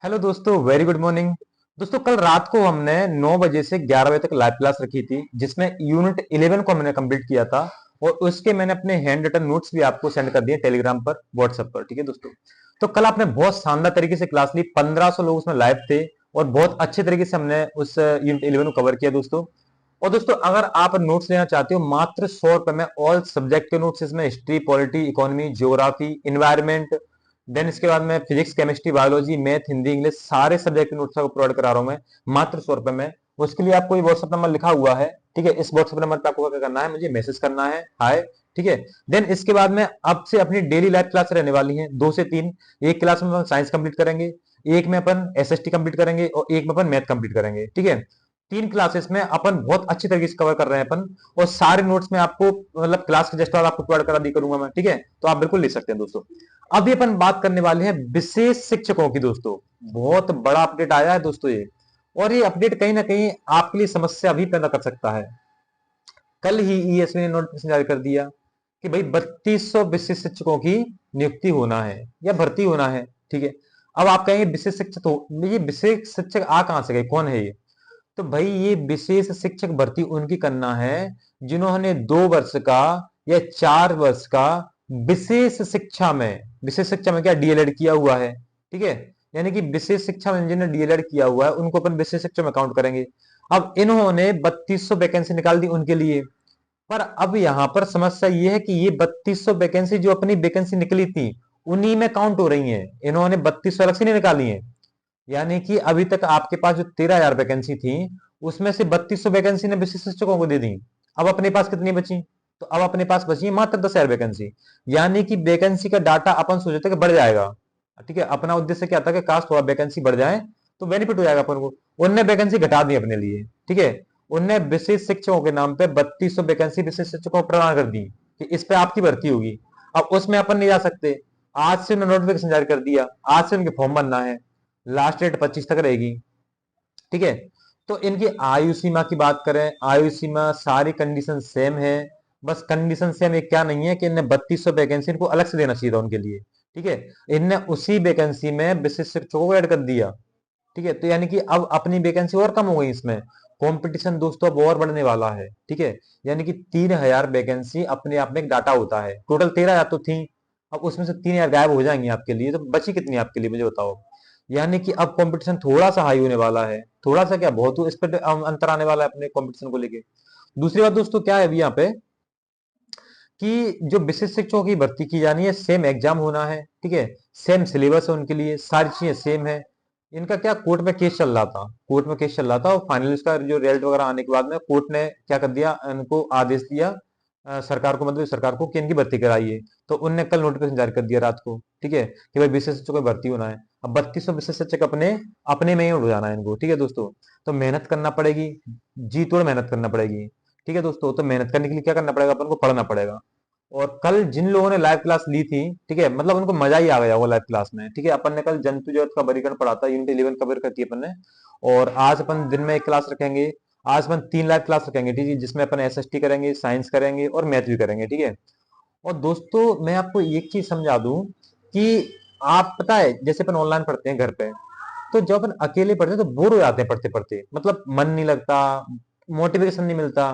Hello दोस्तों, very good morning. दोस्तों, कल रात को हमने 9 बजे से 11 बजे तक लाइव क्लास रखी थी, जिसमें यूनिट 11 को हमने कंप्लीट किया था। और उसके मैंने अपने हैंड रिटन नोट्स भी आपको सेंड कर दिए टेलीग्राम पर, व्हाट्सएप पर। ठीक है दोस्तों, तो कल आपने बहुत शानदार तरीके से क्लास ली। 1500 लोग उसमें लाइव थे और बहुत अच्छे तरीके से हमने उस यूनिट 11 को कवर किया दोस्तों। और दोस्तों, अगर आप नोट्स लेना चाहते हो मात्र 100 रुपए में, ऑल सब्जेक्ट के नोट्स, इसमें history, polity, economy, geography, environment, then इसके बाद में physics, chemistry, biology, math, Hindi, English, सारे सब्जेक्ट के नोट्स आपको प्रोवाइड करा रहा हूं मैं मात्र 100 रुपए में। उसके लिए आपको ये व्हाट्सएप नंबर लिखा हुआ है, ठीक है। इस व्हाट्सएप नंबर पे आपको क्या करना है, मुझे मैसेज करना है, हाय, ठीक है। देन इसके बाद में अब से अपनी डेली लाइव क्लास रहने वाली है 2 से 3। एक क्लास में अपन साइंस कंप्लीट करेंगे, एक में अपन एसएसटी कंप्लीट करेंगे और एक में अपन मैथ कंप्लीट करेंगे, ठीक है। 3 क्लासेस में अपन बहुत अच्छी तरीके से कवर कर रहे हैं अपन। और सारे नोट्स में आपको मतलब क्लास के जस्ट बाद आपको प्रोवाइड करा दी करूंगा मैं, ठीक है। तो आप बिल्कुल ले सकते हैं दोस्तों। अभी अपन बात करने वाले हैं विशेष शिक्षकों की दोस्तों। बहुत बड़ा अपडेट आया है दोस्तों ये। और ये अपडेट कहीं ना कहीं आपके लिए समस्या भी पैदा कर सकता है। कल ही ईएसवी ने नोटिफिकेशन जारी कर दिया कि भाई 3200 विशेष शिक्षकों की नियुक्ति होना है या भर्ती होना है, ठीक है। अब आप कहेंगे विशेष शिक्षक, तो ये विशेष शिक्षक आ कहां से गए, कौन है ये? तो भाई ये विशेष शिक्षक भर्ती उनकी करना है जिन्होंने 2 वर्ष का या 4 वर्ष का विशेष शिक्षा में क्या डीएलएड किया हुआ है, ठीक है। यानी कि विशेष शिक्षा में जिन्होंने डीएलएड किया हुआ है उनको अपन विशेष शिक्षा में काउंट करेंगे। अब इन्होंने 3200 वैकेंसी निकाल दी उनके लिए। पर अब यहां पर समस्या ये है कि ये 3200 वैकेंसी जो अपनी वैकेंसी निकली थी उन्हीं में काउंट हो रही है। इन्होंने 3200 अलग से नहीं निकाली है। यानी कि अभी तक आपके पास जो 13,000 वैकेंसी थी उसमें से 3200 वैकेंसी ने विशिष्ट शिक्षकों को दे दी। अब अपने पास कितनी बची? तो अब अपने पास बची है मात्र 10,000 वैकेंसी। यानी कि वैकेंसी का डाटा अपन सोचे थे कि बढ़ जाएगा, ठीक है। अपना उद्देश्य क्या था कि काश थोड़ा वैकेंसी बढ़ जाए तो बेनिफिट हो जाएगा अपन को। उनने वैकेंसी घटा दी अपने लिए, ठीक है। उनने विशेष शिक्षकों के नाम पे 3200 वैकेंसी विशेष शिक्षकों को प्रदान कर दी कि इस पे आपकी भर्ती होगी। अब उसमें अपन नहीं जा सकते। आज से उन्होंने नोटिफिकेशन जारी कर दिया, आज से उनके फॉर्म भरना है। लास्ट डेट 25 तक रहेगी, ठीक है। तो इनकी आयु सीमा की बात करें, आयु सीमा सारी कंडीशन सेम है। बस कंडीशन सेम एक क्या नहीं है कि इन्हें 3200 वैकेंसी इनको अलग से देना चाहिए था उनके लिए, ठीक है। इनने उसी वैकेंसी में विशिष्ट शिक्षकों को ऐड कर दिया, ठीक है। तो यानी कि अब अपनी वैकेंसी और कम हो गई इसमें। कंपटीशन दोस्तों अब और बढ़ने वाला है, ठीक है। यानी कि 3000 वैकेंसी अपने आप में एक डाटा होता है। टोटल 13,000 तो थी, अब उसमें से 3000 गायब हो जाएंगी आपके लिए, तो बची कितनी आपके लिए मुझे बताओ। यानी कि अब कंपटीशन थोड़ा सा हाई होने वाला है, थोड़ा सा क्या, बहुत इस पर अंतर आने वाला है अपने कंपटीशन को लेके। दूसरी बात दोस्तों क्या है अभी यहाँ पे कि जो विशेष शिक्षकों की भर्ती की जानी है, सेम एग्जाम होना है, ठीक है। सेम सिलेबस है उनके लिए, सारी चीजें सेम है। इनका क्या, कोर्ट में केस चल रहा था, कोर्ट में केस चल रहा था और फाइनल इसका जो रिजल्ट वगैरह आने के बाद में कोर्ट ने क्या कर दिया, इनको आदेश दिया, सरकार को, मतलब सरकार को, कि इनकी भर्ती कराइए। तो उनने कल नोटिफिकेशन जारी कर दिया रात को, ठीक है, कि भाई विशेष शिक्षकों की भर्ती होना है। अब 3200 विशेष शिक्षक अपने अपने में ही उड़ जाना है इनको, ठीक है दोस्तों। तो मेहनत करना पड़ेगी, जी तोड़ मेहनत करना पड़ेगी, ठीक है दोस्तों। तो मेहनत करने के लिए क्या करना पड़ेगा, अपन को पढ़ना पड़ेगा। और कल जिन लोगों ने लाइव क्लास ली थी, ठीक है, मतलब उनको मजा ही आ गया वो लाइव क्लास में, ठीक है। अपन ने कल जंतु जगत का वर्गीकरण पढ़ा था, यूनिट 11 कवर करती है अपन ने। और आज अपन दिन में एक क्लास रखेंगे। आज अपन 3 लाइव क्लास रखेंगे, ठीक है, जिसमें अपन एसएसटी करेंगे, साइंस करेंगे और मैथ भी करेंगे, ठीक है। और दोस्तों मैं आपको एक चीज समझा दूं कि आप पता है जैसे अपन ऑनलाइन पढ़ते हैं घर पे, तो जब अपन अकेले पढ़ते हैं तो बोर हो जाते हैं पढ़ते पढ़ते, मतलब मन नहीं लगता, मोटिवेशन नहीं मिलता।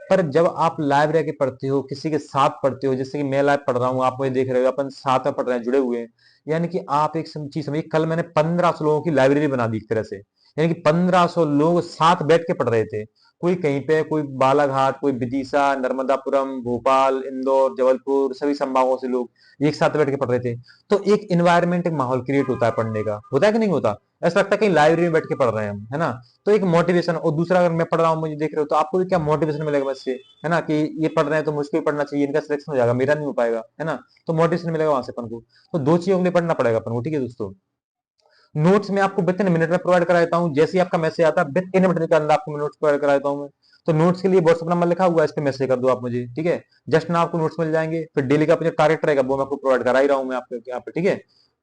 पर जब आप लाइव रह के पढ़ते हो, किसी के साथ पढ़ते हो, जैसे कि मैं लाइव पढ़ रहा हूँ, आप मुझे देख रहे हो, अपन साथ में पढ़ रहे हैं, जुड़े हुए हैं। यानी कि आप एक चीज समझिए, कल मैंने 1500 लोगों की लाइब्रेरी बना दी एक तरह से। यानी कि 1500 लोग साथ बैठ के पढ़ रहे थे। कोई कहीं पे, कोई बालाघाट, कोई विदिशा, नर्मदापुरम, भोपाल, इंदौर, जबलपुर, सभी संभागों से लोग एक साथ बैठ के पढ़ रहे थे। तो एक इन्वायरमेंट, एक माहौल क्रिएट होता है पढ़ने का, होता है कि नहीं होता? ऐसा लगता है कहीं लाइब्रेरी में बैठ के पढ़ रहे हैं हम, है ना। तो एक मोटिवेशन, और दूसरा अगर मैं पढ़ रहा हूँ, मुझे देख रहे हो, तो आपको भी क्या मोटिवेशन मिलेगा मुझसे, है ना, कि ये पढ़ रहे हैं तो मुझको भी पढ़ना चाहिए, इनका सिलेक्शन हो जाएगा, मेरा नहीं हो पाएगा, है ना। तो मोटिवेशन मिलेगा वहां से अपन को। तो दो चीजों के लिए पढ़ना पड़ेगा अपन को, ठीक है दोस्तों। नोट्स में आपको विद इन मिनट में प्रोवाइड करा देता हूँ, जैसे ही आपका मैसेज आता है विद इन मिनट के अंदर आपको नोट्स प्रोवाइड करा देता हूँ मैं। तो नोट्स के लिए व्हाट्सएप नंबर लिखा हुआ है, इस पे मैसेज कर दो आप मुझे, ठीक है। जस्ट ना आपको नोट्स मिल जाएंगे, फिर डेली का जो टारगेट रहेगा वो मैं आपको प्रोवाइड करा ही रहा हूँ मैं आपको यहाँ पे, ठीक है।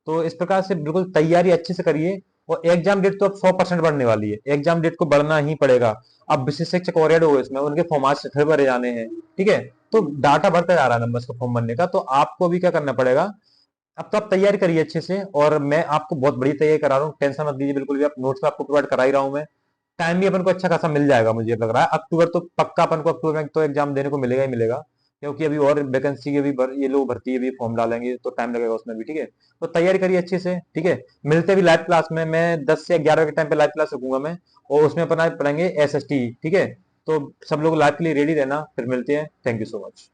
तो इस प्रकार से बिल्कुल तैयारी अच्छे से करिए। और एग्जाम डेट तो अब 100% बढ़ने वाली है, एग्जाम डेट को बढ़ना ही पड़ेगा। अब विशेष शिक्षक और ऐड हो गए इसमें, उनके फॉर्म आज से फिर भरे जाने हैं, ठीक है। तो डाटा बढ़ता जा रहा है नंबर्स का फॉर्म भरने का, तो आपको भी क्या करना पड़ेगा, अब तो आप तैयारी करिए अच्छे से, और मैं आपको बहुत बड़ी तैयारी करा रहा हूँ, टेंशन मत लीजिए बिल्कुल भी। आप नोट्स आपको प्रोवाइड करा ही रहा हूँ मैं। टाइम भी अपन को अच्छा खासा मिल जाएगा, मुझे लग रहा है अक्टूबर तो पक्का अपन को अक्टूबर में तो एग्जाम देने को मिलेगा ही मिलेगा, क्योंकि अभी और वैकेंसी के भी ये लोग भर्ती अभी फॉर्म डालेंगे तो टाइम लगेगा उसमें भी, ठीक है। तो तैयारी करिए अच्छे से, ठीक है। मिलते भी लाइव क्लास में, मैं 10 से 11 के टाइम पे लाइव क्लास रखूंगा मैं, और उसमें अपन आज पढ़ेंगे SST, ठीक है। तो सब लोग लाइव के लिए रेडी रहना, फिर मिलते हैं। Thank you so much.